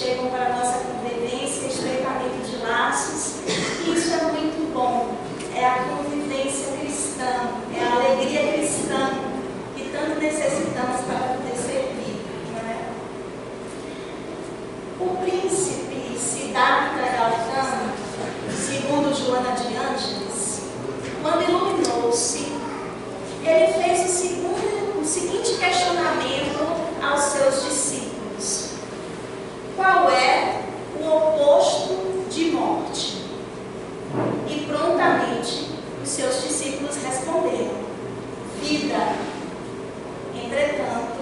chegam para a nossa convivência, estreitamento de laços, e isso é muito bom. É a convivência cristã, é a alegria cristã que tanto necessitamos para poder servir, não é? O príncipe Siddhartha Gautama, segundo Joana de Ângeles, quando iluminou-se, ele fez o seguinte questionamento aos seus discípulos: qual é o oposto de morte? E prontamente os seus discípulos responderam: vida. Entretanto,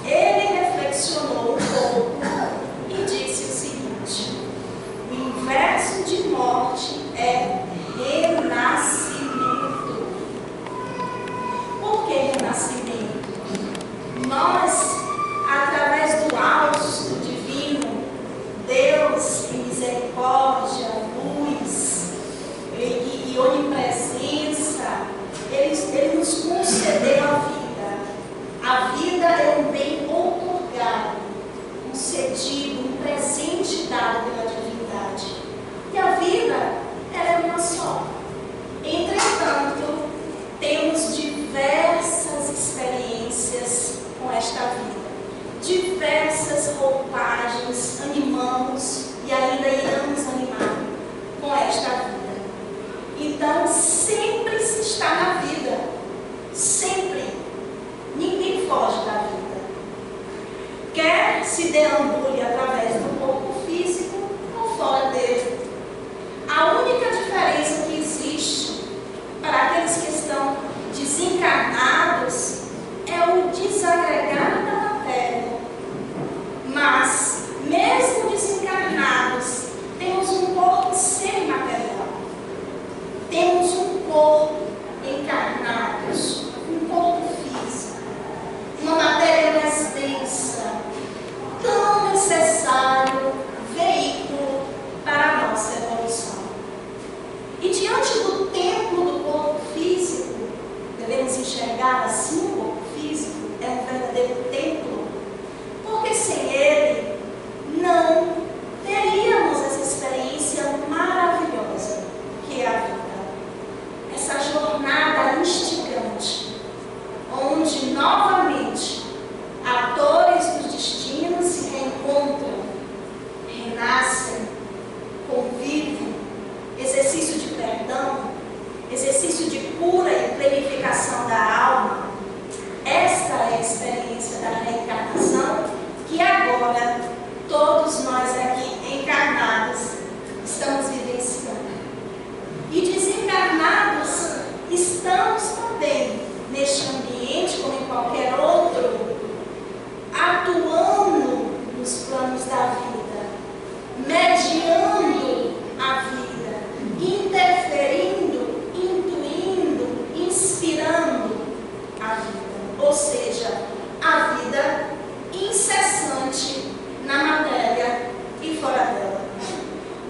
ele reflexionou um pouco e disse o seguinte: o inverso de morte é renascimento. Por que renascimento? Nós, através do hausto divino, Deus em misericórdia, luz e onipresença, Ele nos concedeu a vida. A vida é um bem outorgado, concedido, um presente dado pela divindade. E a vida, ela é uma só. Entretanto, temos diversas experiências com esta vida. Diversas roupagens animamos e ainda iremos animar com esta vida. Então, sempre se está na vida. Sempre. Ninguém foge da vida. Quer se deambule através do corpo físico ou fora dele. A única diferença que existe para aqueles que estão desencarnados é o desagregar da matéria. Mas, mesmo desencarnados, temos um corpo semimaterial. Temos um corpo encarnados, um corpo físico, uma matéria mais densa, tão necessário veículo para a nossa evolução. E diante do templo do corpo físico, devemos enxergar assim o corpo físico, é um verdadeiro templo, porque sem ele não teríamos essa experiência maravilhosa que é a vida. Essa jornada instigante, onde novamente atores dos destinos se reencontram, renascem, convivem, exercício de perdão, exercício de cura e plenificação da alma. Esta é a experiência da reencarnação que agora todos nós aqui encarnados estamos vivenciando. E desencarnados estamos também neste ambiente, como em qualquer outro, atuando nos planos da vida, mediando a vida, interferindo, intuindo, inspirando a vida. Ou seja, a vida incessante na matéria e fora dela.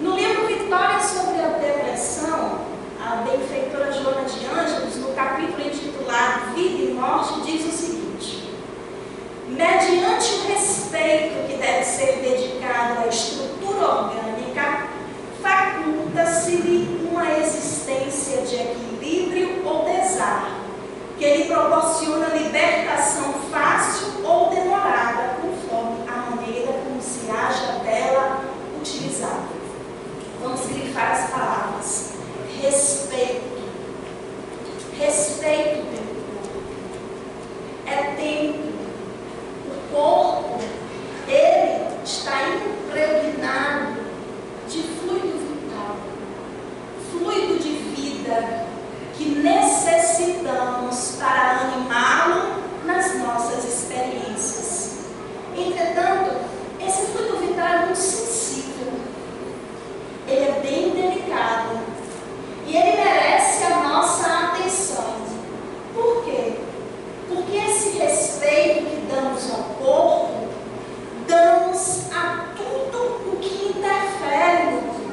No livro Vitória sobre a Depressão, a benfeitora Joana de Ângeles, no capítulo intitulado Vida e Morte, diz o seguinte: mediante o respeito que deve ser dedicado à estrutura orgânica, faculta-se-lhe uma existência de equilíbrio ou desar, que lhe proporciona libertação fácil ou demorada, conforme a maneira como se haja dela utilizada. Vamos grifar as palavras: respeito. Respeito pelo corpo. É tempo. O corpo, ele está impregnado de fluido vital, fluido de vida, que necessitamos para animá-lo nas nossas experiências. Entretanto, esse fluido vital é muito sensível. Ele é bem delicado e ele merece a nossa atenção. Por quê? Porque esse respeito que damos ao corpo, damos a tudo o que interfere no corpo.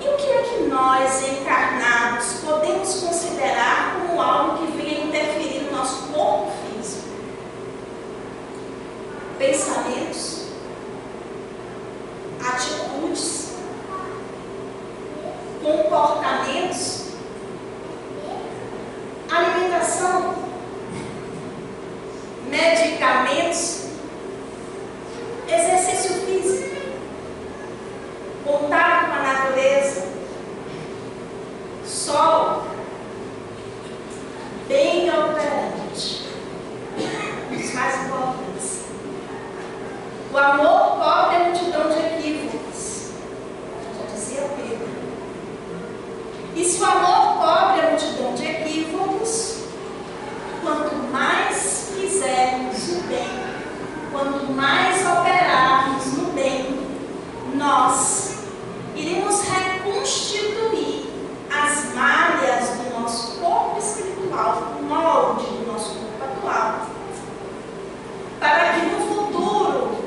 E o que é que nós, encarnados, podemos considerar como algo que venha interferir no nosso corpo físico? Pensamentos, comportamentos, alimentação, medicamentos, exercício físico, contato com a natureza, sol, bem operante, os mais importantes. O amor cobre a multidão de equívocos, já dizia Pedro. E se o amor cobre a multidão de equívocos, quanto mais fizermos o bem, quanto mais operarmos no bem, nós iremos reconstituir as malhas do nosso corpo espiritual, o molde do nosso corpo atual, para que no futuro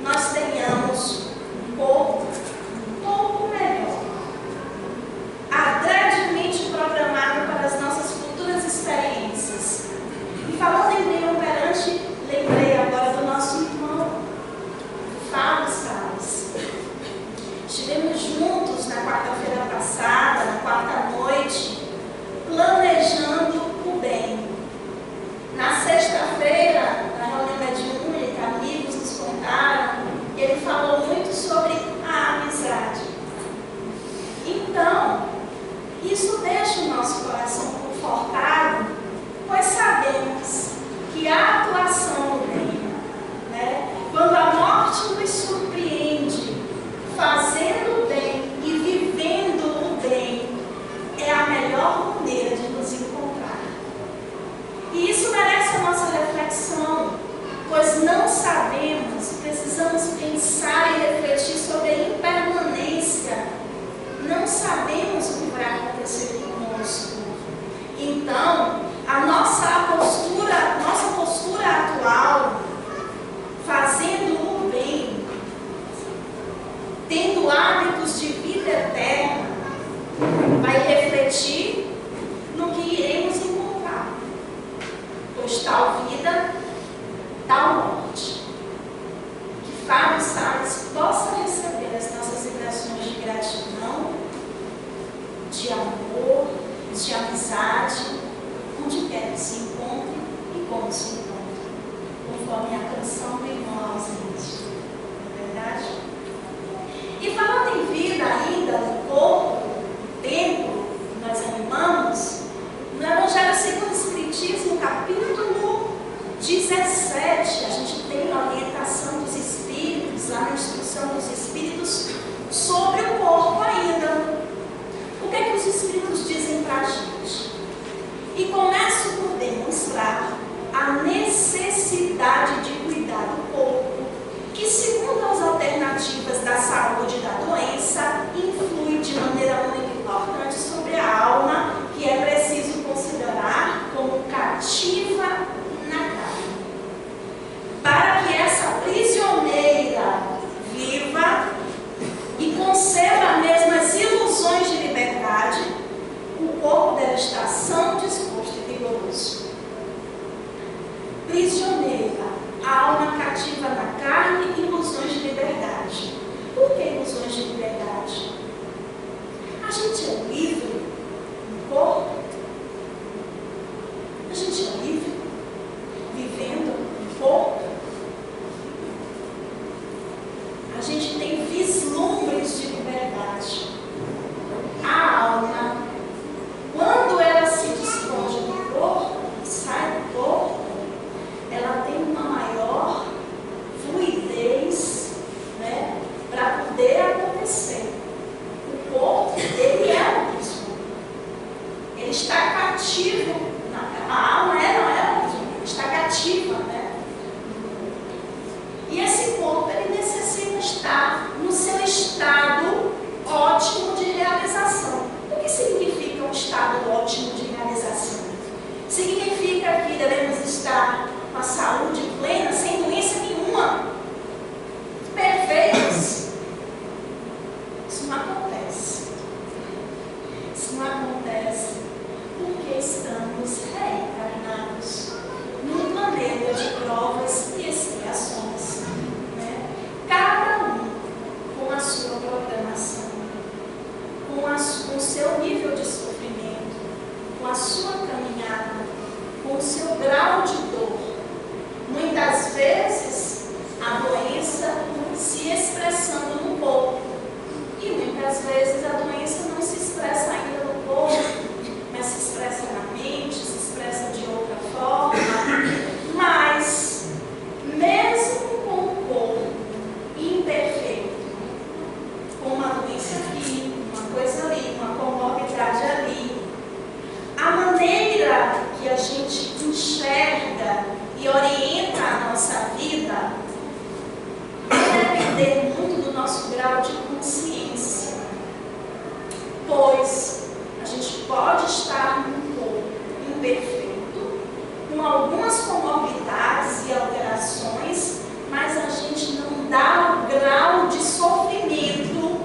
nós tenhamos um corpo um pouco melhor, arduamente programado para as nossas futuras experiências. E falando em bem operante, lembrei agora do nosso irmão, Fábio Salles. Estivemos juntos na quarta-feira passada, na quarta noite, planejando o bem. Na sexta-feira, na reunião mediúnica, amigos nos contaram, ele falou muito sobre a amizade. Então, isso deixa o nosso coração confortado, pois sabemos que a atuação no bem, quando a morte nos surpreende, fazendo o bem e vivendo o bem, é a melhor maneira de nos encontrar. E isso merece a nossa reflexão, pois não sabemos, precisamos pensar e refletir sobre a impermanência. Não sabemos o que vai acontecer conosco. Então, a nossa postura atual, fazendo o bem, tendo hábitos de vida eterna, vai refletir no que iremos encontrar. Pois tal vida, tal morte. Que Fábio Salles possa receber as nossas vibrações de gratidão, de amor, de amizade, onde quer que se encontre e como se encontre, conforme a canção do irmão ausente. Não é verdade? E falando em vida ainda, no corpo, no tempo, que nós animamos, no Evangelho segundo o Espiritismo, capítulo 17, a gente tem a orientação dos Espíritos, a instrução dos Espíritos sobre o corpo ainda. O que é que os Espíritos dizem para a gente? E começo por demonstrar a necessidade de cuidar do corpo, que segundo as alternativas da saúde e da doença, influi de maneira muito importante sobre a alma, que é preciso considerar como cativa na carne. Para que essa prisioneira viva e conceba mesmo as ilusões de liberdade, o corpo deve estar são, disposto e vigoroso. Prisioneira, a alma cativa na carne, ilusões de liberdade. Por que ilusões de liberdade? A gente é livre no corpo? A gente é livre vivendo no corpo? A gente tem vislumbres de liberdade. A alma, quando ela se despoja do corpo, sai do corpo, ela tem uma maior fluidez, para poder acontecer. O corpo, ele é um prisma. com o seu nível de sofrimento, com a sua caminhada, com o seu grau de dor. Muitas vezes, a doença se expressando no corpo. E muitas vezes a doença não se expressa ainda no corpo, mas se expressa na mente, se expressa de outra forma. Mas, mesmo com o corpo imperfeito, com uma doença aqui, uma coisa ali, uma comorbidade ali, a maneira que a gente enxerga e orienta a nossa vida vai depender muito do nosso grau de consciência. Pois a gente pode estar num corpo imperfeito, com algumas comorbidades e alterações, mas a gente não dá o grau de sofrimento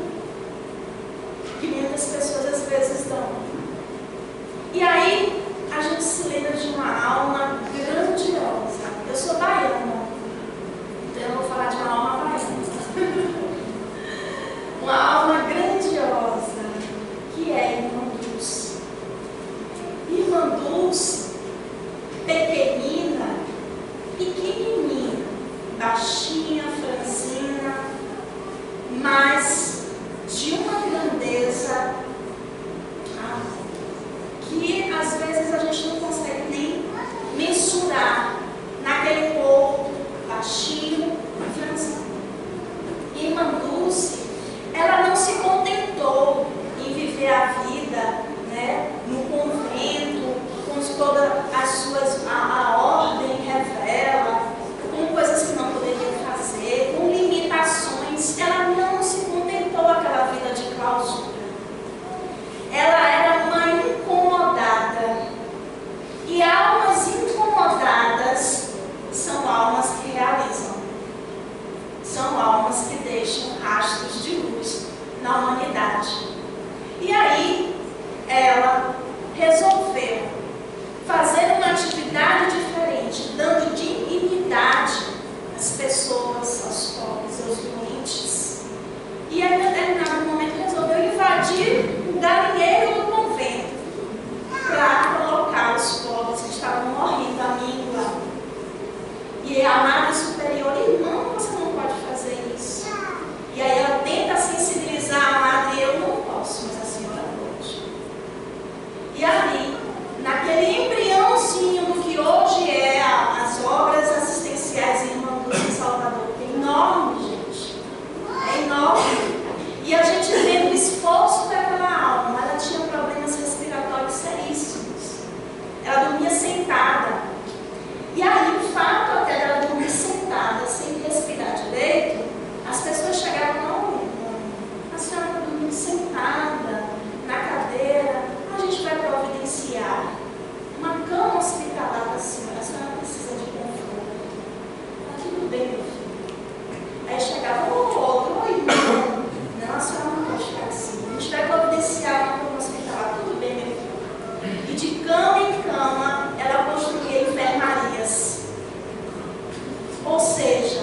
que muitas pessoas às vezes dão. E aí a gente se lembra de uma alma grandiosa. Eu sou baiana, então eu vou falar de uma alma baiana. Uma alma grandiosa, que é Irmã Dulce. Irmã Dulce, pequenina, pequenininha, baixinha, franzina, mas de uma grandeza que às vezes a gente não consegue nem mensurar naquele corpo baixinho e franzino. Irmã Dulce, ela não se contentou em viver a vida, né, no convento, com toda a ordem revela, com coisas que não poderia fazer, com limitações. Ela não se contentou aquela vida de clausura. Ela era uma incomodada. E almas incomodadas são almas que realizam. São almas que deixam rastros de luz na humanidade. E aí, ela resolveu fazer uma atividade diferente, dando dignidade às pessoas, aos pobres, aos doentes. E em determinado momento resolveu invadir o galinheiro do convento para colocar os pobres que estavam morrendo à míngua. E a Madre Superior, irmão, você não pode fazer isso. E aí ela tenta sensibilizar a Madre, eu não posso, mas a senhora pode. E ali, naquele embriãozinho do que hoje é as obras assistenciais em Irmã Dulce em Salvador, que é enorme, gente. É enorme. E a gente vê o esforço daquela alma. Ela tinha problemas respiratórios seríssimos. Ela dormia sentada. E aí, o fato até dela dormir sentada, sem respirar direito, as pessoas chegavam, não, a senhora está dormindo sentada, na cadeira, a gente vai providenciar uma cama hospitalar para a senhora precisa de conforto. Está tudo bem, meu filho. Aí chegava o outro, oi, irmão, não, a senhora não pode ficar assim, a gente vai providenciar uma cama hospitalar, tudo bem, meu filho. E de cama em cama, ela construía enfermarias. Ou seja,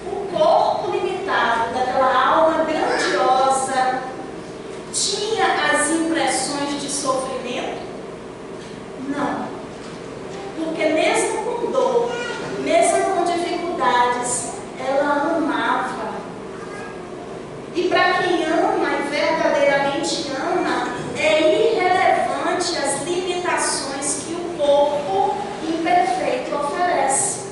o corpo limitado daquela alma grandiosa tinha as impressões de sofrimento? Não. Porque mesmo com dor, mesmo com dificuldades, ela amava. E para quem ama e verdadeiramente ama, é irrelevante as limitações que o corpo imperfeito oferece.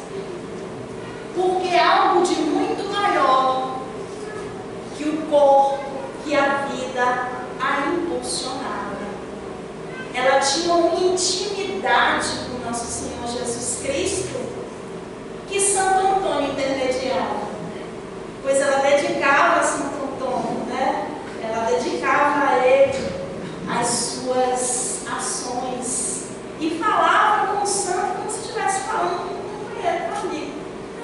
Porque é algo de muito maior que o corpo, que a vida a impulsionava. Ela tinha uma intimidade com nosso Senhor Jesus Cristo que Santo Antônio intermediava. Pois ela dedicava a Santo Antônio, né? Ela dedicava a ele as suas ações e falava com o santo como se estivesse falando com um companheiro, com um amigo.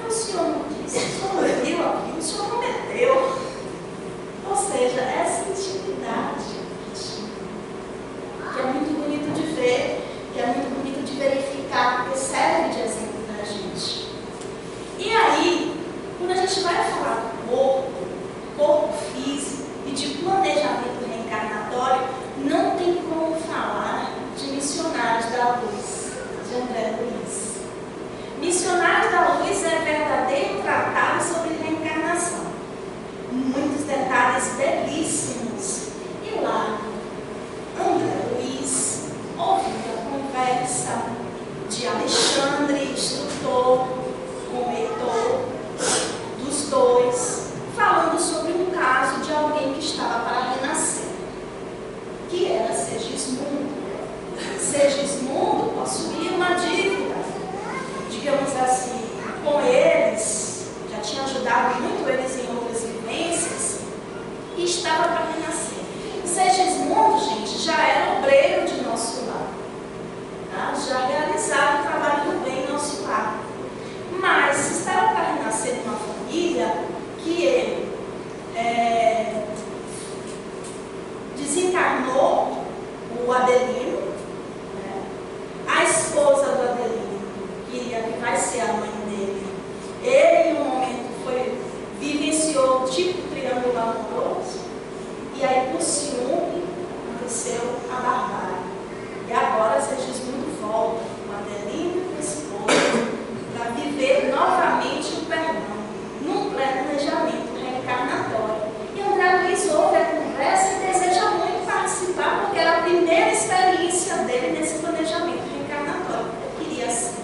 O Senhor não disse, o Senhor não viu aqui, o Senhor não meteu. Ou seja, essa intimidade que é muito bonito de ver, que é muito bonito de verificar, porque serve de exemplo para a gente. E aí, quando a gente vai falar do corpo, é verdadeiro tratado sobre reencarnação. Muitos detalhes belíssimos. E lá, André Luiz ouviu a conversa de Alexandre, instrutor, com Heitor, dos dois, falando sobre um caso de alguém que estava para renascer, que era Segismundo. Segismundo possuía uma dívida, digamos assim, com eles, já tinha ajudado muito eles em outras vivências, e estava para renascer. Segismundo, gente, já era obreiro de nosso lar, tá? Já realizava o trabalho do bem em nosso lar, mas estava para renascer numa família que ele desencarnou o Adelino, né? A esposa do Adelino, que vai ser a mãe dele, ele em um momento vivenciou o tipo triângulo amoroso, e aí por ciúme aconteceu a barbárie. E agora Segismundo volta com Adelino e com a esposa para viver novamente o perdão, num planejamento reencarnatório. E André Luiz ouve a conversa e deseja muito participar, porque era a primeira experiência dele nesse planejamento reencarnatório. Ele queria ser.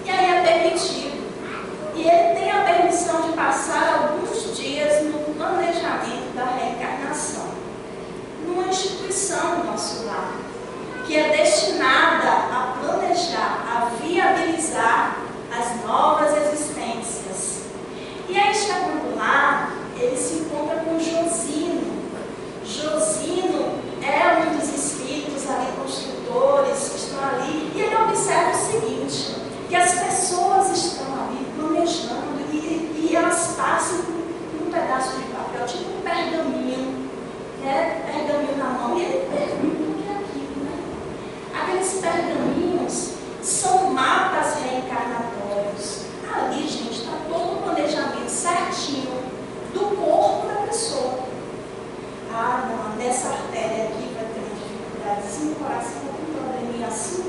E aí é permitido. E ele tem a permissão de passar alguns dias no planejamento da reencarnação, numa instituição do nosso lar, que é destinada a planejar, a viabilizar as novas existências. E aí, chegando lá, ele se encontra com Josino. Josino é um dos espíritos ali, construtores, que estão ali, e ele observa o seguinte, que as pessoas estão ali planejando e elas passam um pedaço de papel, tipo um pergaminho, né? Pergaminho na mão, e ele pergunta o que é aquilo, né? Aqueles pergaminhos são mapas reencarnatórios. Ali, gente, está todo o planejamento certinho do corpo da pessoa. Ah, não, nessa artéria aqui vai ter uma dificuldadezinha, o coração tem um probleminha assim,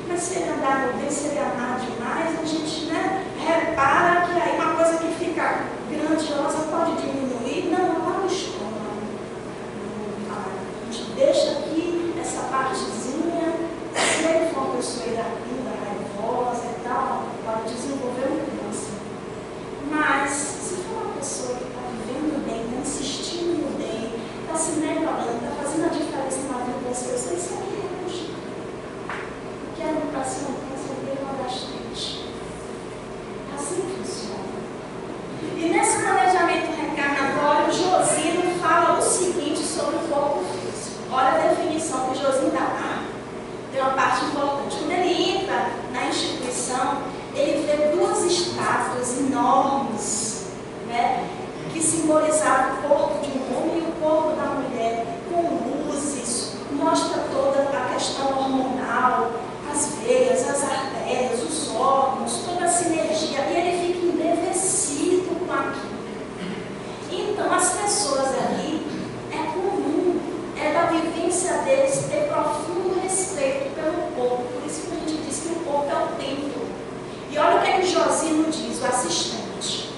mas se ele andar no bem, se ele amar demais, a gente, né, repara que aí uma coisa que fica grandiosa pode diminuir. Não, lá no estômago. A gente deixa aqui essa partezinha, se ele for uma pessoa iracunda, raivosa e tal, pode desenvolver um câncer. Mas, se for uma pessoa que está vivendo bem, está insistindo no bem, está se negando, está fazendo a diferença na vida das pessoas, isso aqui é lógico. Quero para ser um câncer dele uma gastrite. Assim funciona. E nesse planejamento reencarnatório, Josino fala o seguinte sobre o corpo físico. Olha a definição que Josino dá. Tem uma parte importante. Quando ele entra na instituição, ele vê duas estátuas enormes, né, que simbolizavam o corpo de um homem e o corpo da mulher, com luzes, mostra toda a questão hormonal, as veias, as artérias, os órgãos, toda a sinergia, e ele fica embevecido com aquilo. Então, as pessoas ali, é comum, é da vivência deles ter profundo respeito pelo corpo, por isso que a gente diz que o corpo é o templo. E olha o que é que Josino diz, o assistente.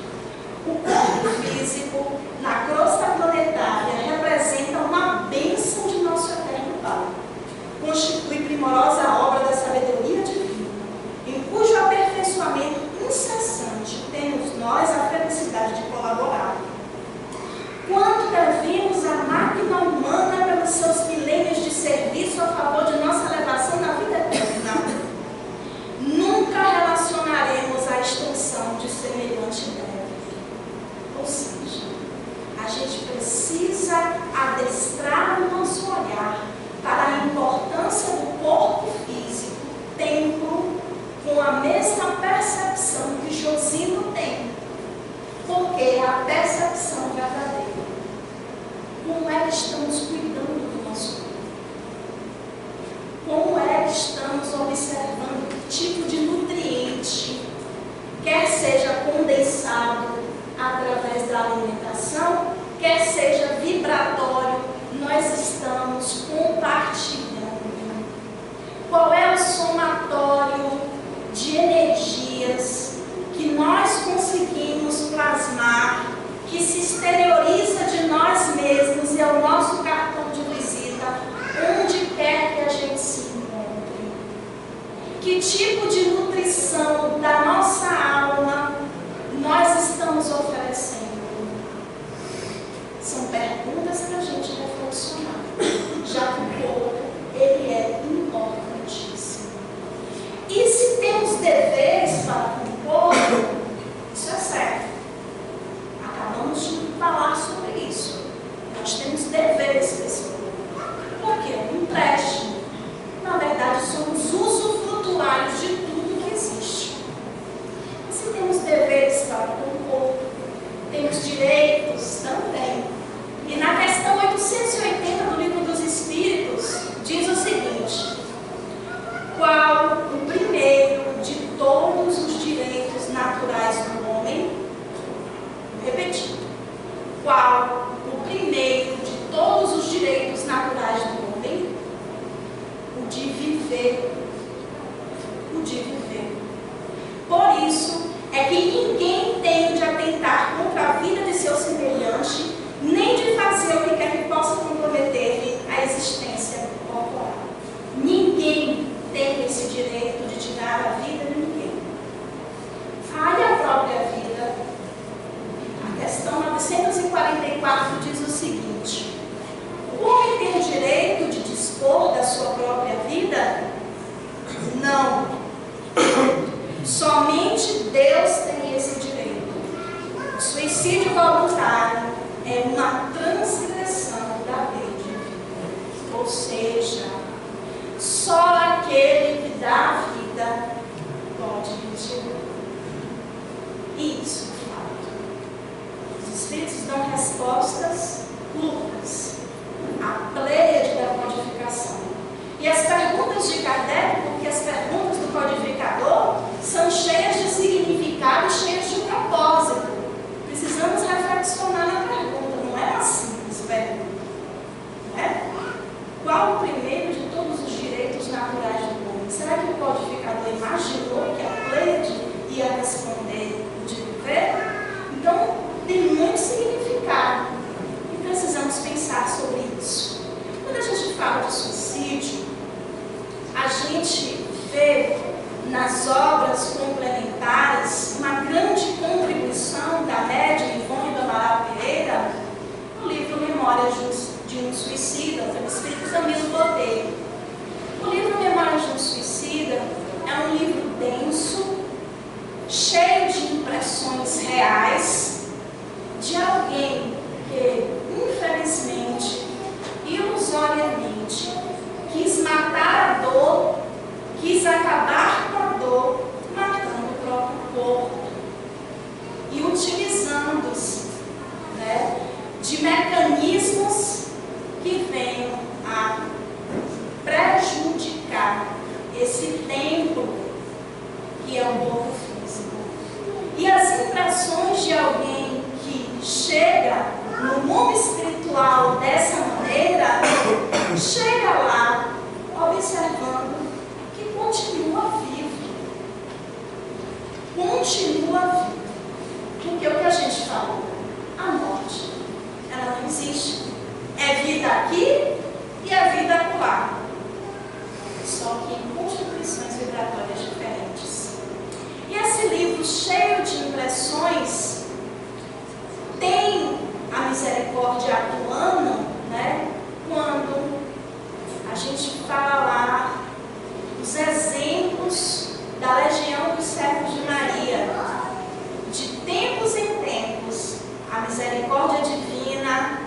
O corpo físico, na crosta planetária, representa uma bênção de nosso eterno Pai. Constitui primorosa obra da sabedoria divina, em cujo aperfeiçoamento incessante temos nós a felicidade de colaborar. Quanto devemos à máquina humana pelos seus milênios de serviço a favor de nossa elevação na vida eterna, nunca relacionaremos a extensão de semelhante ideia. Ou seja, a gente Ou seja, só aquele que dá a vida pode retirar. Isso é fato. Os Espíritos dão respostas curtas à pleiade da codificação. E as perguntas de Kardec, porque as perguntas do codificador são cheias de significado e cheias de propósito. Precisamos reflexionar na pergunta, não é uma simples pergunta. Não é? Qual o primeiro de todos os direitos naturais do homem? Será que o codificador imaginou que a pleiade ia responder de viver? Então, tem muito significado e precisamos pensar sobre isso. Quando a gente fala de suicídio, a gente vê nas obras complementares uma grande contribuição da médium Ivone do Amaral Pereira no livro Memórias de um Suicida, do espírito Camilo Botelho. O livro Memórias de um Suicida é um livro denso, cheio de impressões reais de alguém que, infelizmente, ilusoriamente, quis matar a dor, quis acabar com a dor, matando o próprio corpo e utilizando-se, né, de mecanismos que venham a prejudicar esse templo que é o corpo físico. E as impressões de alguém que chega no mundo espiritual dessa maneira, chega lá observando que continua vivo. Continua vivo. Porque o que a gente falou, a morte, ela não existe. É vida aqui e é vida acolá. Só que em constituições vibratórias diferentes. E esse livro cheio de impressões tem a misericórdia atuando, né? Quando a gente fala lá dos exemplos da legião dos servos de Maria, de tempos em tempos, a misericórdia divina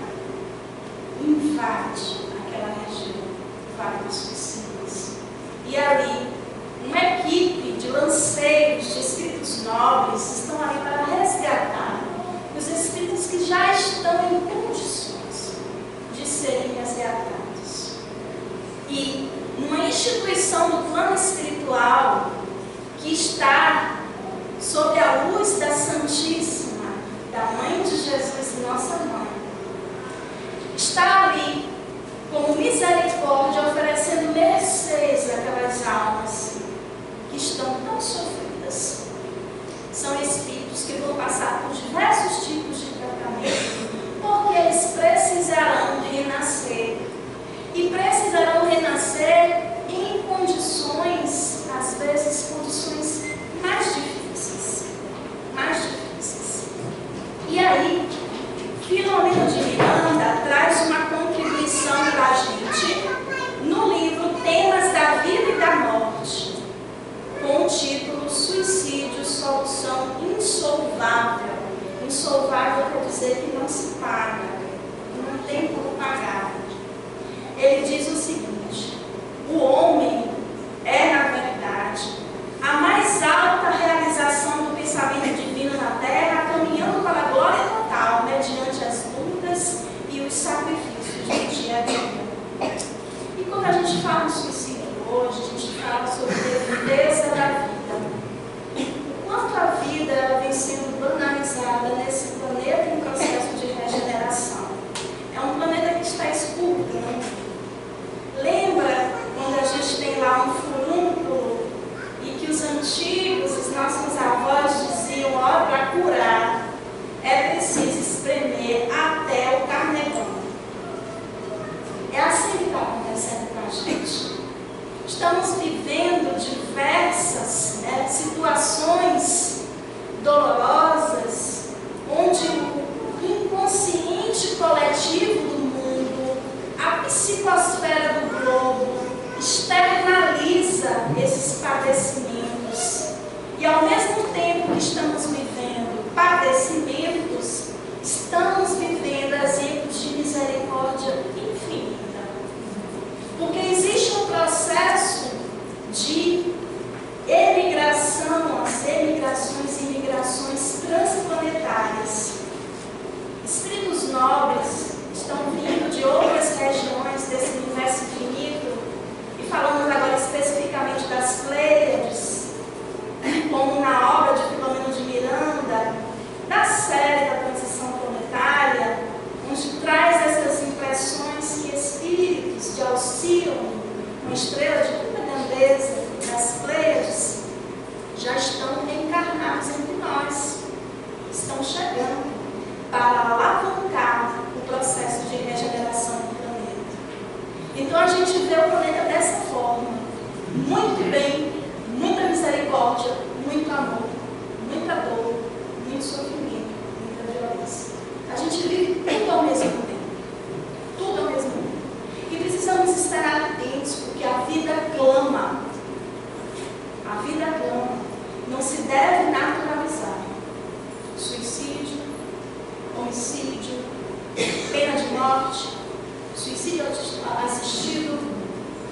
invade aquela região, vários suicídios. E ali, uma equipe de lanceiros, de espíritos nobres, estão ali para resgatar os espíritos que já estão em condições de serem resgatados. E numa instituição do plano espiritual que está sob a luz da Santíssima, da Mãe de Jesus e Nossa Mãe, está ali como misericórdia, oferecendo mercês àquelas almas que estão tão sofridas. São espíritos que vão passar por diversos tipos de tratamento, porque eles precisarão de renascer. E precisarão renascer em condições, às vezes, condições mais difíceis. Mais difíceis. E aí, Filomena de Miranda traz uma contribuição para a gente no livro Temas da Vida e da Morte, com o título Suicídio, Solução Insolvável. Insolvável quer dizer que não se paga, não tem como pagar. Ele diz o seguinte: o homem é, na verdade, a mais alta realização do pensamento divino na Terra, caminhando para a glória total, mediante as lutas e os sacrifícios do dia a dia. E quando a gente fala em suicídio hoje, a gente fala sobre a grandeza da vida. O quanto a vida ela vem sendo banalizada nesse planeta em processo de regeneração. É um planeta que está expurgando. Lembra quando a gente tem lá um furúnculo e que os antigos, os nossos avós diziam, ó, para curar é preciso espremer até o carnegão. É assim que está acontecendo com a gente. Estamos vivendo diversas situações dolorosas, onde o inconsciente coletivo do mundo, a psicosfera do globo, externaliza esses padecimentos. E ao mesmo tempo que estamos vivendo padecimentos, estamos vivendo exemplos de misericórdia infinita. Então a gente vê o planeta dessa forma. Muito bem, muita misericórdia, muito amor, muita dor, muito sofrimento, muita violência. A gente vive tudo ao mesmo tempo. Tudo ao mesmo tempo. E precisamos estar atentos, porque a vida clama. A vida clama. Não se deve naturalizar. Suicídio, homicídio, pena de morte, suicídio assistido,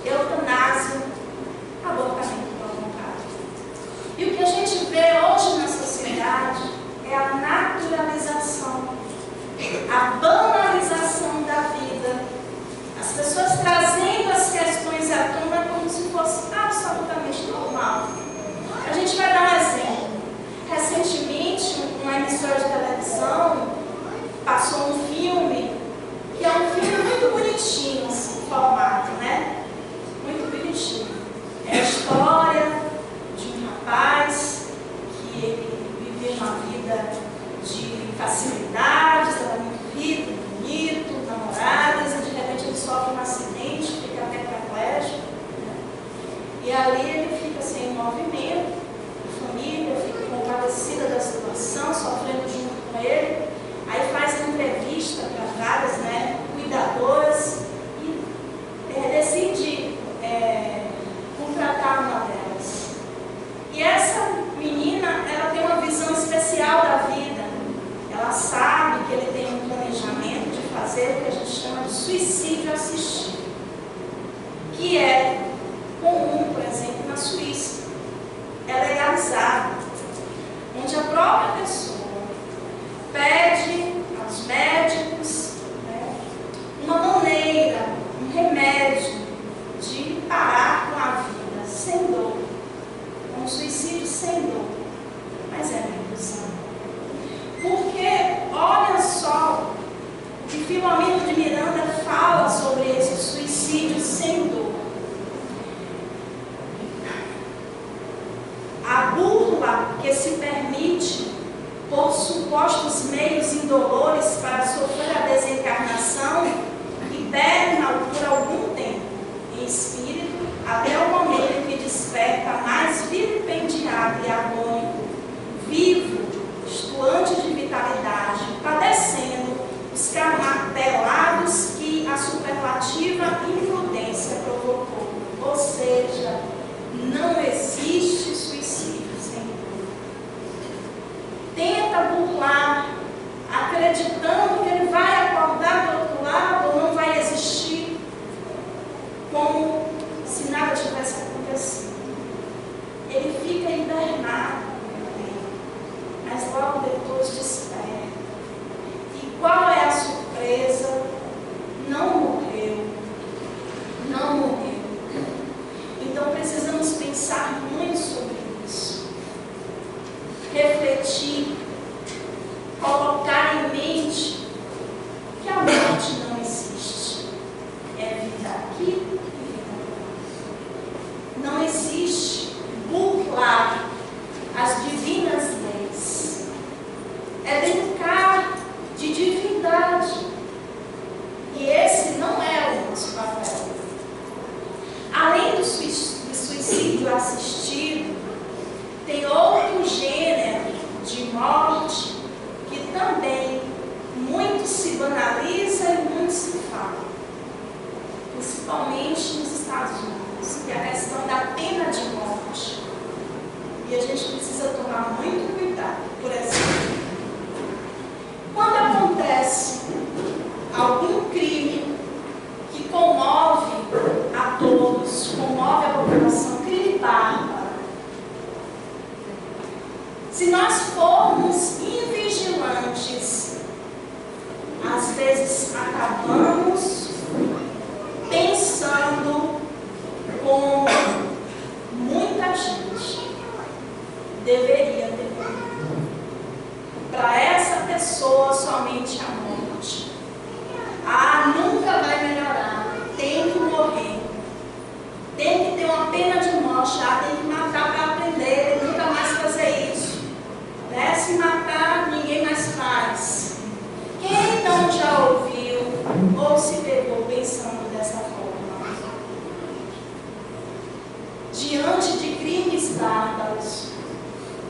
eutanásia, abortamento provocado. E o que a gente vê hoje na sociedade é a naturalização, a banalização da vida. As pessoas trazendo as questões à tona como se fosse absolutamente normal. A gente vai dar um exemplo. Recentemente, uma emissora de televisão passou um filme, que é um filme muito bonitinho, assim, formato, né? Muito bonitinho. É a história de um rapaz que ele vivia uma vida de facilidades, era muito rico, bonito, namoradas, e de repente ele sofre um acidente, fica tetraplégico, né? E ali ele fica sem movimento, a família fica compadecida da situação, sofrendo junto com ele. Aí faz uma entrevista para várias, né, cuidadoras e decide contratar uma delas. E essa menina, ela tem uma visão especial da vida. Ela sabe que ele tem um planejamento de fazer o que a gente chama de suicídio assistido, que é comum, por exemplo, na Suíça. É legalizado, onde a própria pessoa pede aos médicos, né, uma maneira, um remédio de parar com a vida sem dor, um suicídio sem dor, mas é uma ilusão. Porque olha só o que Filomeno de Miranda fala sobre esse suicídio sem dor. A burla que se permite por supostos meios indolores para sofrer a desencarnação hiberna por algum tempo em espírito até o momento que desperta mais vilipendiado e agônico, vivo, estuante de vitalidade, padecendo os camapelados que a superlativa imprudência provocou. Ou seja, não existe suicídio sem dor. Tenta burlar, acreditando que ele vai acordar do outro lado ou não vai existir, como se nada tivesse acontecido. Ele fica hibernado, mas logo depois desperta. E qual é a surpresa? Não morreu. Não morreu. Então precisamos pensar muito sobre isso. Refletir, colocar em mente que a morte não existe. É vida aqui e vida lá. Não existe burlar as divinas leis. É brincar de divindade. E esse não é o nosso papel. Além do suicídio assistido, tem outro gênero de morte que também muito se banaliza e muito se fala, principalmente nos Estados Unidos, que é a questão da pena de morte. E a gente precisa tomar muito cuidado. Por exemplo, quando acontece algum crime que comove a todos, comove a população, crime bárbaro, se nós formos invigilantes, às vezes acabamos pensando como muita gente deveria ter. Para essa pessoa, somente a morte.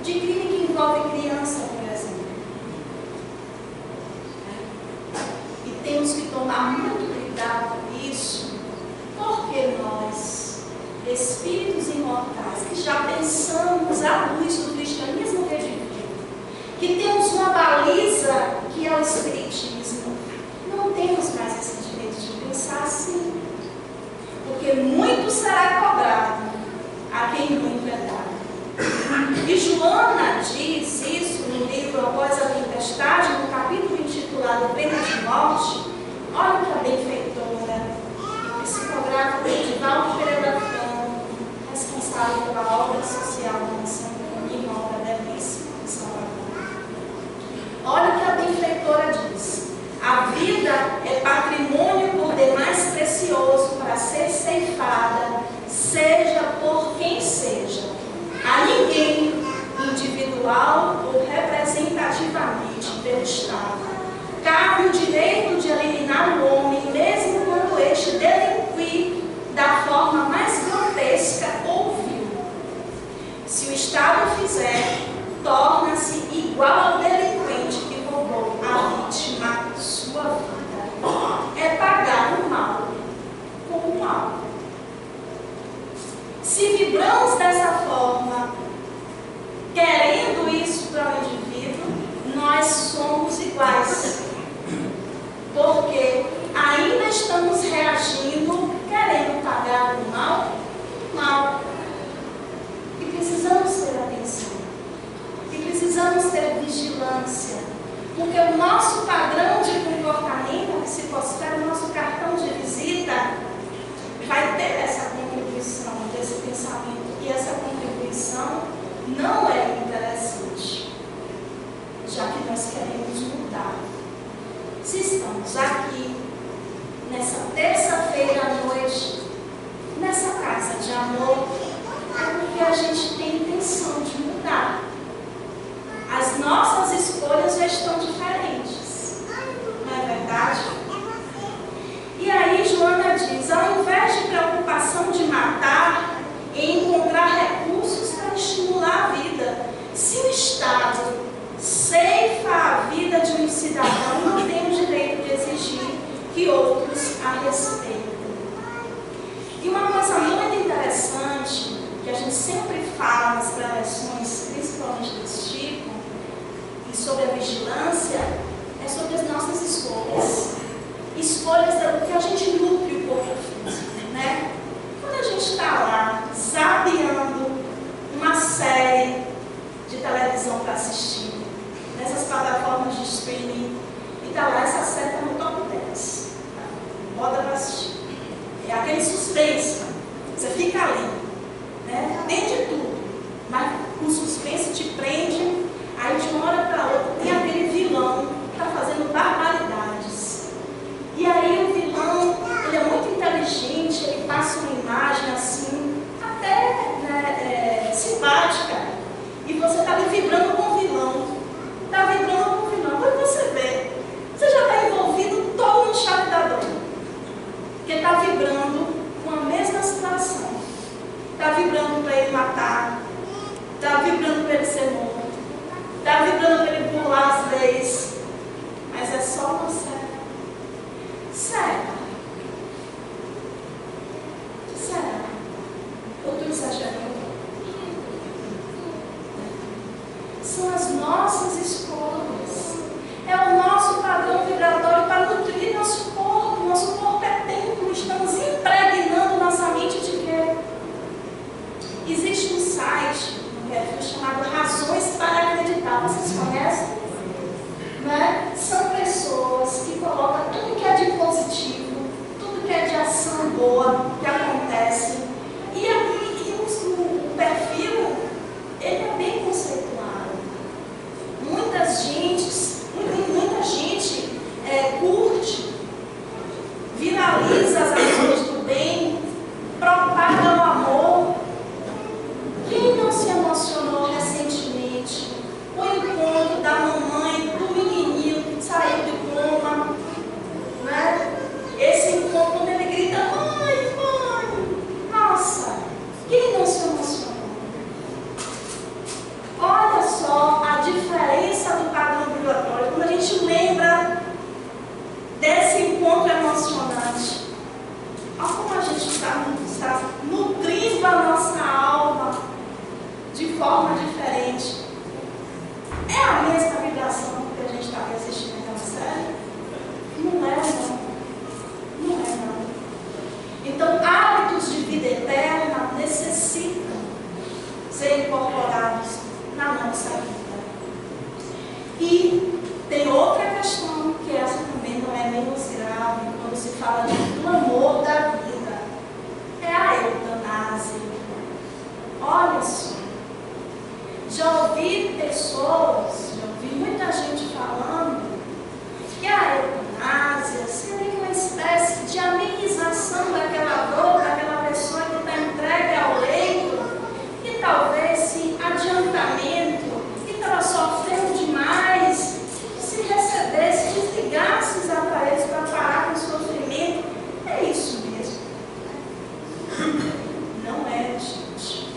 de crime que envolve criança, por exemplo. E temos que tomar muito cuidado com isso, porque nós, espíritos imortais, que já pensamos à luz do cristianismo redimido, que temos uma baliza que é o espiritismo, não temos mais esse direito de pensar assim, porque muito será cobrado a quem muito é dado. E Joana diz isso no livro Após a Tempestade, no capítulo intitulado Pena de Morte. Olha o que a benfeitora, psicografa Edivaldo Pereira Franco, responsável pela obra social da Nação Comum, uma obra belíssima em Salvador. Olha o que a benfeitora diz: a vida é patrimônio por demais precioso para ser ceifada, seja por quem seja. A ninguém, individual ou representativamente pelo Estado, cabe o direito de eliminar o homem, mesmo quando este delinquir da forma mais grotesca ou vil. Se o Estado fizer, torna-se igual ao delinquente que roubou a vítima sua vida. É pagar o mal com o mal. Se vibramos dessa forma, querendo isso para o indivíduo, nós somos iguais. Porque ainda estamos reagindo, querendo pagar o mal com o mal. E precisamos ter atenção. E precisamos ter vigilância. Porque o nosso padrão de comportamento, se considera o nosso cartão de visita, vai ter essa contribuição desse pensamento. E essa contribuição não é interessante, já que nós queremos mudar. Se estamos aqui, nessa terça-feira à noite, nessa casa de amor, é porque a gente tem intenção de mudar. As nossas escolhas já estão diferentes, não é verdade? E aí Joana diz, ao invés de preocupação de matar, em encontrar recursos para estimular a vida, se o Estado ceifa a vida de um cidadão, não tem o direito de exigir que outros a respeitem. E uma coisa muito interessante, que a gente sempre fala nas preleções, principalmente desse tipo, e sobre a vigilância, é sobre as nossas escolhas. Escolhas do que a gente nutre o corpo físico, né? Quando a gente está lá, zapeando uma série de televisão para assistir, nessas plataformas de streaming, e está lá essa série no top 10, bota para assistir. É aquele suspense, você fica ali, né? Tem de tudo, mas o suspense te prende, aí de uma hora para outra tem aquele vilão que está fazendo barbaridades. E aí o vilão, ele é muito inteligente, ele passa uma imagem assim, até né, simpática, e você está ali vibrando com o vilão, está vibrando com o vilão. Quando você vê, você já está envolvido todo no enxaqueador, porque está vibrando com a mesma situação, está vibrando para ele matar, está vibrando para ele ser morto, está vibrando para ele pular Então, hábitos de vida eterna necessitam ser incorporados na nossa vida. E tem outra questão, que essa também não é menos grave, quando se fala do clamor da vida, é a eutanásia. Olha só, já ouvi pessoas, já ouvi muita gente falando que a eutanásia seria uma espécie de amenização daquela dor, daquela pessoa que está entregue ao leito, e talvez esse adiantamento, que estava sofrendo demais, se recebesse, desligasse os aparelhos para parar com o sofrimento. É isso mesmo. Não é, gente.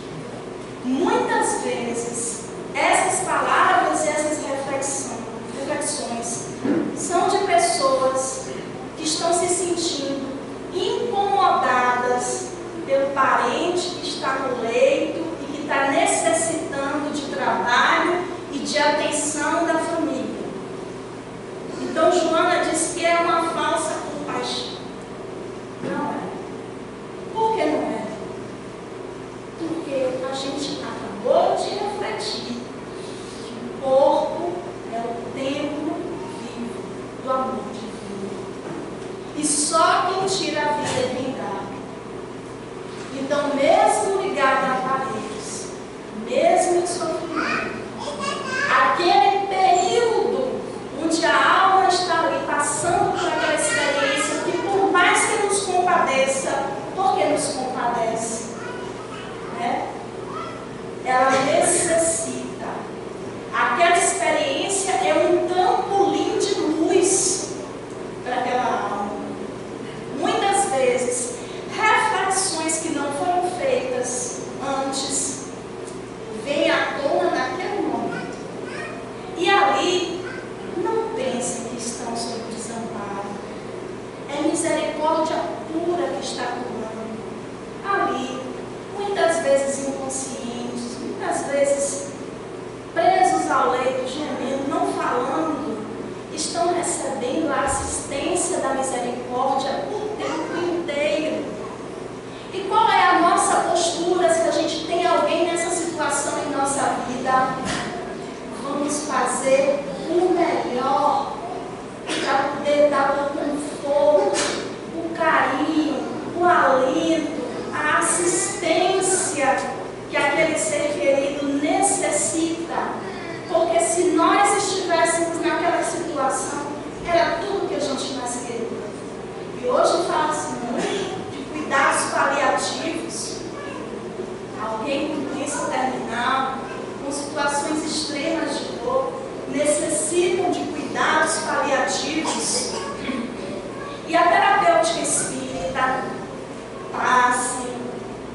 Muitas vezes, essas palavras e essas reflexões são de pessoas que estão se sentindo incomodadas pelo parente que está no leito e que está necessitando de trabalho e de atenção da família. Então, Joana diz que é uma falsa compaixão. Não é. Por que não é? Porque a gente acabou de refletir que o corpo é o templo vivo do amor divino. E só quem tira a vida é quem dá. Então, mesmo ligado a aparelhos, mesmo em sofrimento, aquele período onde a alma está ali passando por aquela experiência que, por mais que nos compadeça, porque nos compadece, né? Ela necessita. Aquela experiência é um trampolim de luz para aquela alma. Muitas vezes, reflexões que não foram feitas antes vêm à tona naquele momento. E ali, não pensem que estão sob desamparo. É misericórdia pura que está curando. Ali, muitas vezes inconscientes, muitas vezes presos ao leito, gemendo, não falando, estão recebendo a assistência da misericórdia o tempo inteiro. E qual é a nossa postura se a gente tem alguém nessa situação em nossa vida? Vamos fazer o melhor para poder dar o conforto, o carinho, o alento, a assistência que aquele ser querido necessita. Porque se nós estivéssemos naquela situação, era tudo que a gente mais queria. E hoje fala-se muito de cuidados paliativos. Alguém com doença terminal, com situações extremas de dor, necessitam de cuidados paliativos. E a terapêutica espírita, passe,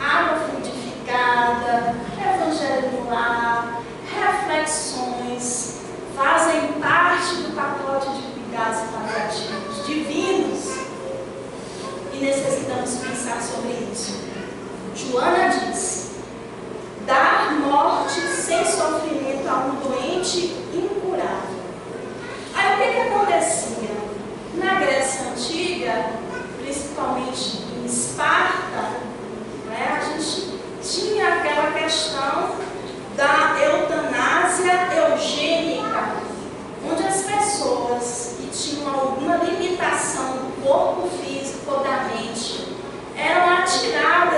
água fluidificada, evangelho no lar, reflexões, fazem parte do pacote de cuidados paliativos divinos. E necessitamos pensar sobre isso. Joana diz: dar morte sem sofrimento a um doente incurável. Aí o que acontecia? Na Grécia Antiga, principalmente em Esparta, né, a gente tinha aquela questão da eutanásia eugênica, onde as pessoas que tinham alguma limitação do corpo físico ou da mente eram atiradas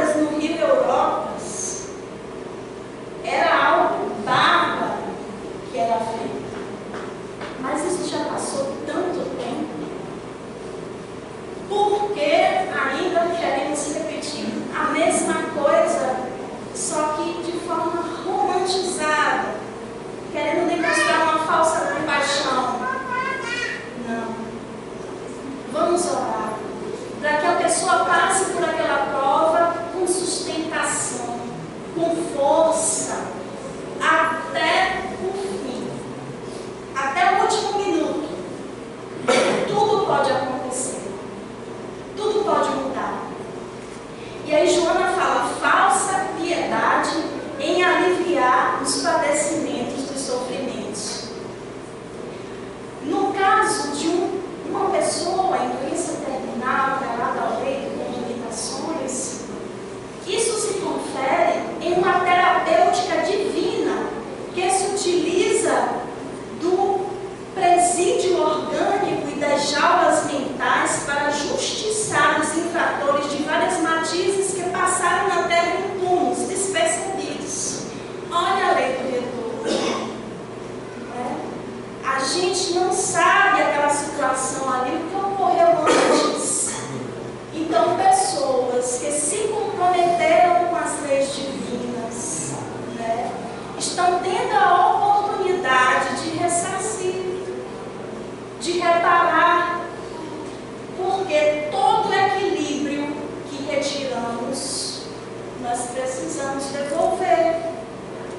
nós precisamos devolver.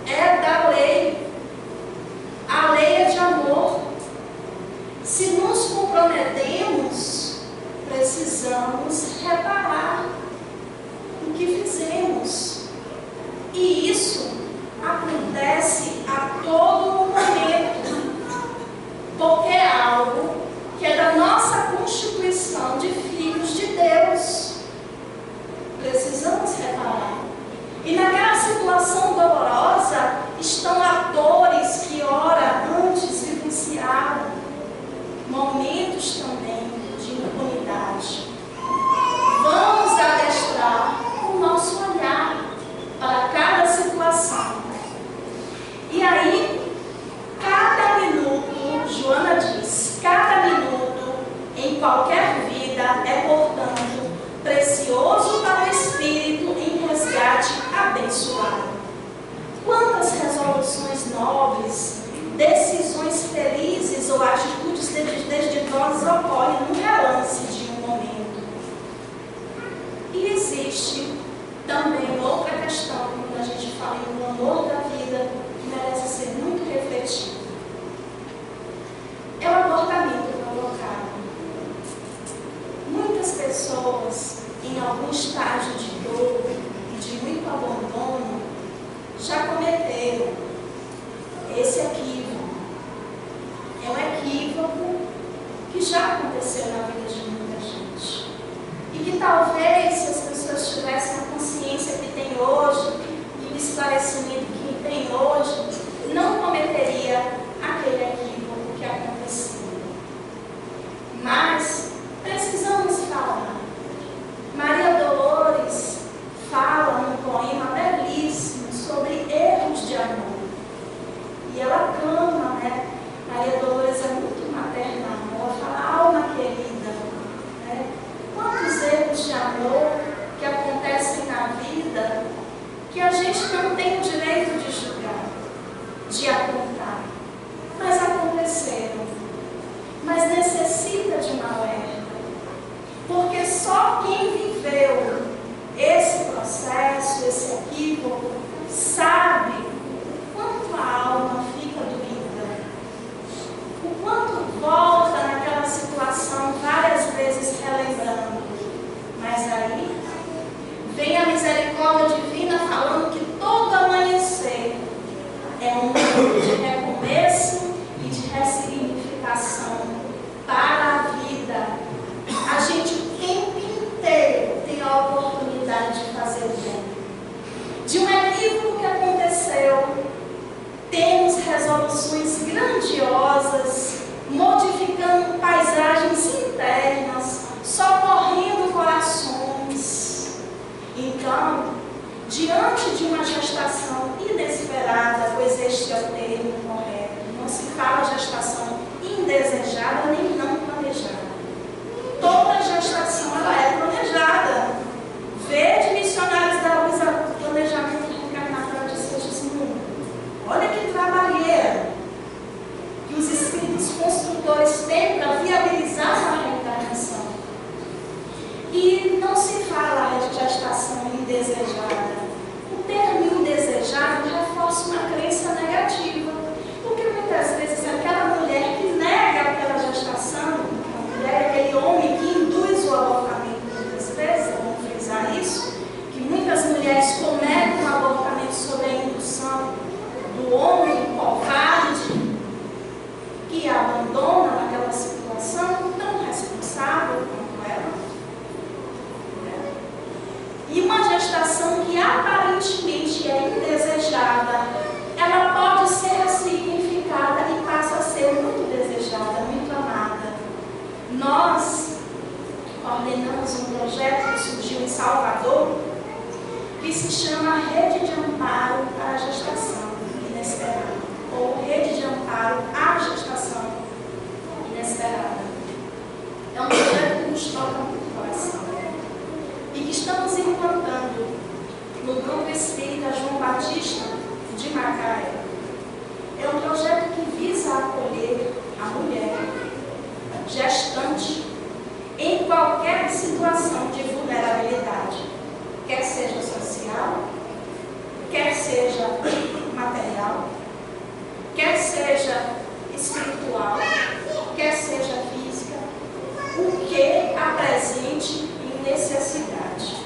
É da lei. A lei é de amor. Se nos comprometemos, precisamos reparar o que fizemos. E isso acontece a todo momento, porque é algo que é da nossa constituição de filhos de Deus. Precisamos reparar. E naquela situação dolorosa estão atores que ora antes vivenciaram momentos também de impunidade. Vamos adestrar o nosso olhar para cada situação. E aí, cada minuto, Joana diz, cada minuto em qualquer vida é, portanto, precioso para o Espírito em resgate abençoado. Quantas resoluções nobres, decisões felizes ou atitudes desditosas ocorrem num relance de um momento. E existe também outra questão, quando a gente fala em um amor da vida, que merece ser muito refletido. É o abortamento provocado. Muitas pessoas, em algum estágio de dor e de muito abandono, já cometeram esse equívoco. É um equívoco que já aconteceu na vida de muita gente. E que talvez, se as pessoas tivessem a consciência que tem hoje e o esclarecimento que tem hoje, não cometeria aquele equívoco que aconteceu. Mas precisamos falar. Maria Dolores fala num poema belíssimo sobre erros de amor. E ela clama, né? Maria Dolores é muito maternal. Ela fala, alma querida, né? Quantos erros de amor que acontecem na vida que a gente não tem o direito de julgar, de apontar. Mas aconteceram. Mas necessita de uma alerta. Porque só quem viveu esse processo, esse equívoco, sabe o quanto a alma fica doída, o quanto volta naquela situação várias vezes relembrando. Mas aí vem a misericórdia divina falando que todo amanhecer é um momento de recomeço e de ressignificação para a vida. A gente o tempo inteiro tem a oportunidade de fazer o bem. De um equívoco que aconteceu, temos resoluções grandiosas, modificando paisagens internas, socorrendo corações. Então, diante de uma gestação inesperada, pois este é o termo correto, não se fala gestação indesejada nem não planejada. Toda gestação ela é planejada. Vede Missionários da Luz, o planejamento reencarnatório de Sergismundo. Olha que trabalheira que os espíritos construtores têm para viabilizar a reencarnação. E não se fala de gestação indesejada. O termo indesejado reforça uma crença negativa. Porque muitas vezes aquela mulher que nega aquela gestação, aquele homem que induz o abortamento, muitas vezes, vamos frisar isso, que muitas mulheres cometem o abortamento sob a indução do homem covarde que a abandona naquela situação tão responsável quanto ela. E uma gestação que aparentemente é indesejada, ela pode ser ressignificada e passa a ser muito desejada, muito amada. Nós coordenamos um projeto que surgiu em Salvador, que se chama Rede de Amparo para a Gestação Inesperada, ou Rede de Amparo à Gestação Inesperada. É um projeto que nos toca muito o coração e que estamos implantando no Grupo Espírita João Batista de Macaé. É um projeto que visa acolher a mulher gestante em qualquer situação de vulnerabilidade, quer seja social, social, quer seja material, quer seja espiritual, quer seja física, o que apresente em necessidade.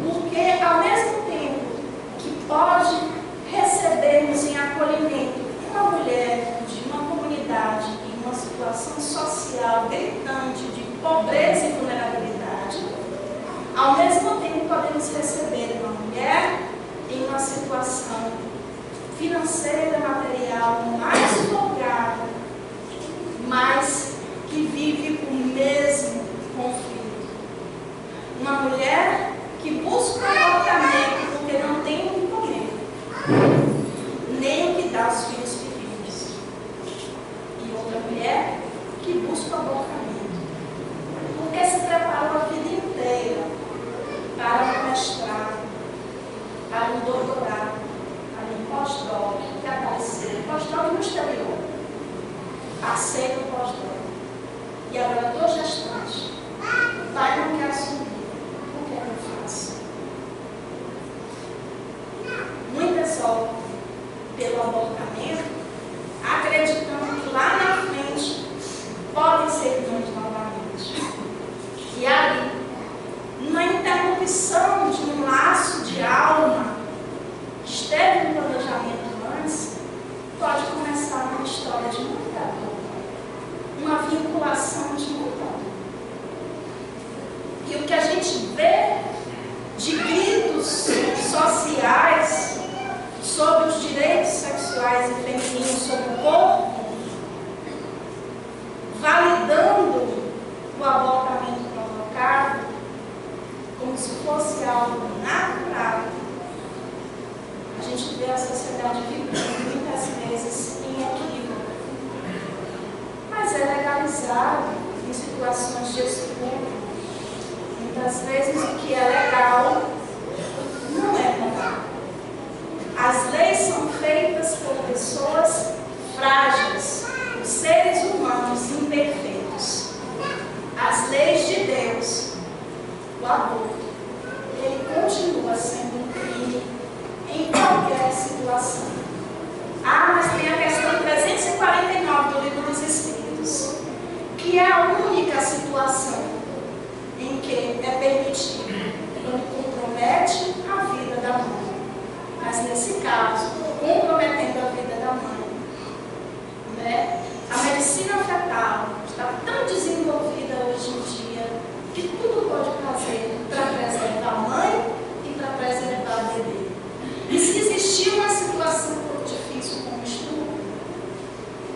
Porque ao mesmo tempo que pode recebermos em acolhimento uma mulher de uma comunidade em uma situação social gritante de pobreza e vulnerabilidade, ao mesmo tempo podemos receber uma mulher em uma situação financeira, material mais folgada, mas que vive o mesmo conflito. Uma mulher que busca um abortamento porque não tem o que comer, nem o que dá aos filhos pequenos. E outra mulher que busca o abortamento porque se preparou a vida inteira para um mestrado, para um doutorado, para um pós-doc, que apareceu, pós-doc no exterior. Passei no pós-doc. E agora estou gestante. O pai não quer assumir. O que é que eu faço? Muitas optam pelo abortamento, acreditando que lá na frente podem ser mães novamente. E ali, numa interrupção de um laço de alma que esteve no planejamento antes, pode começar uma história de muita dor, uma vinculação de muita dor. E o que a gente vê de gritos sociais sobre os direitos sexuais e femininos sobre o corpo, validando o abortamento provocado como se fosse algo natural, a gente vê a sociedade vivendo muitas vezes em equívoco. Mas é legalizado em situações de estupro. Muitas vezes o que é legal não é moral. As leis são feitas por pessoas frágeis, por seres humanos imperfeitos. As leis de Deus, o aborto, ele continua sendo um crime em qualquer situação. Ah, mas tem a questão 349 do Livro dos Espíritos, que é a única situação em que é permitido, quando compromete a vida da mãe. Mas nesse caso, comprometendo a vida da mãe, né? A medicina fetal está tão desenvolvida hoje em dia que tudo pode fazer para preservar a mãe e para preservar o bebê. E se existir uma situação tão difícil como estupro,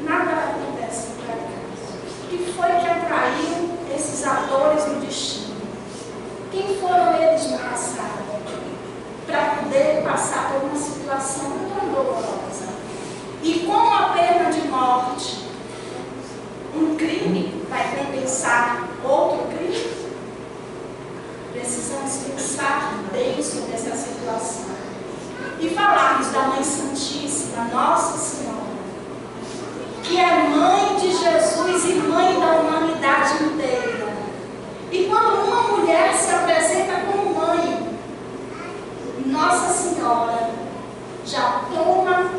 nada acontece por acaso. O que foi que atraiu esses atores no destino? Quem foram eles no passado? Para poder passar por uma situação tão dolorosa. E com a pena de morte, um crime vai compensar outro crime? Precisamos pensar bem sobre essa situação. E falarmos da Mãe Santíssima, Nossa Senhora, que é mãe de Jesus e mãe da humanidade inteira. E quando uma mulher se apresenta como mãe, Nossa Senhora já toma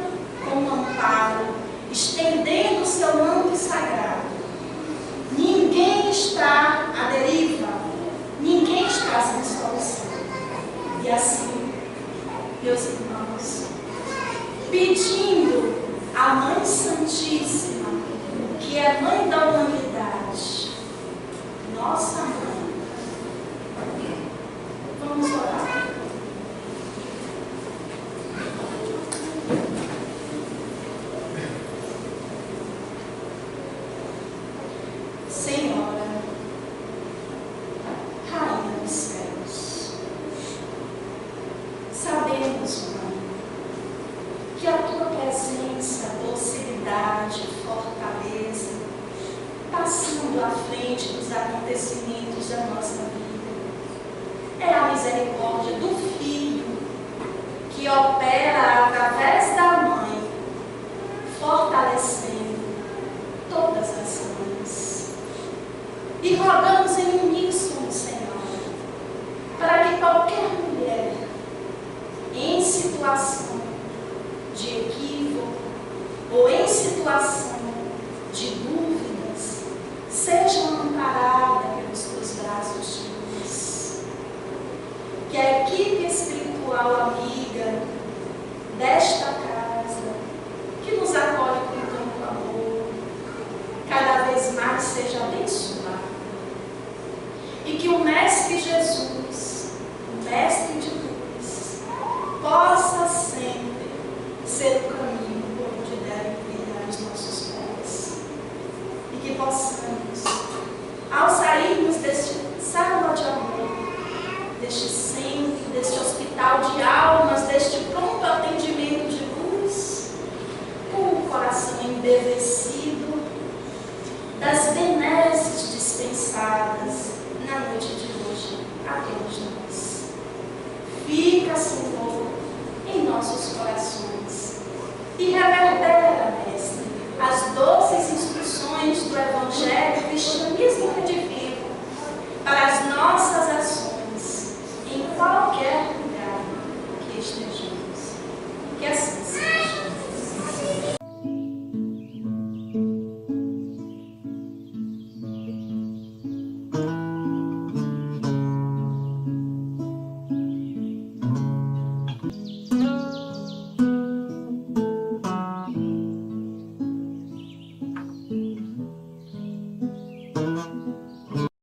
como amparo, estendendo o seu manto sagrado. Ninguém está à deriva, ninguém está sem solução. E assim, meus irmãos, pedindo à Mãe Santíssima, que é mãe da humanidade, nossa mãe, vamos orar. Senhora, Rainha dos céus, sabemos, Mãe, que a tua presença, docilidade, fortaleza, passando à frente dos acontecimentos da nossa vida, é a misericórdia do Filho que opera através da Mãe, fortalecendo todas as mães. E rogamos em uníssono, Senhor, para que qualquer mulher espiritual amiga desta casa, que nos acolhe com tanto amor, cada vez mais seja abençoado. E que o Mestre Jesus, o Mestre de luz, possa sempre ser o caminho por onde devem trilhar os nossos pés. E que possamos, ao sairmos deste célula de amor, deste centro, deste hospital de almas, deste pronto atendimento de luz, com o coração embevecido das benesses dispensadas na noite de hoje a todos nós. Fica, Senhor, em nossos corações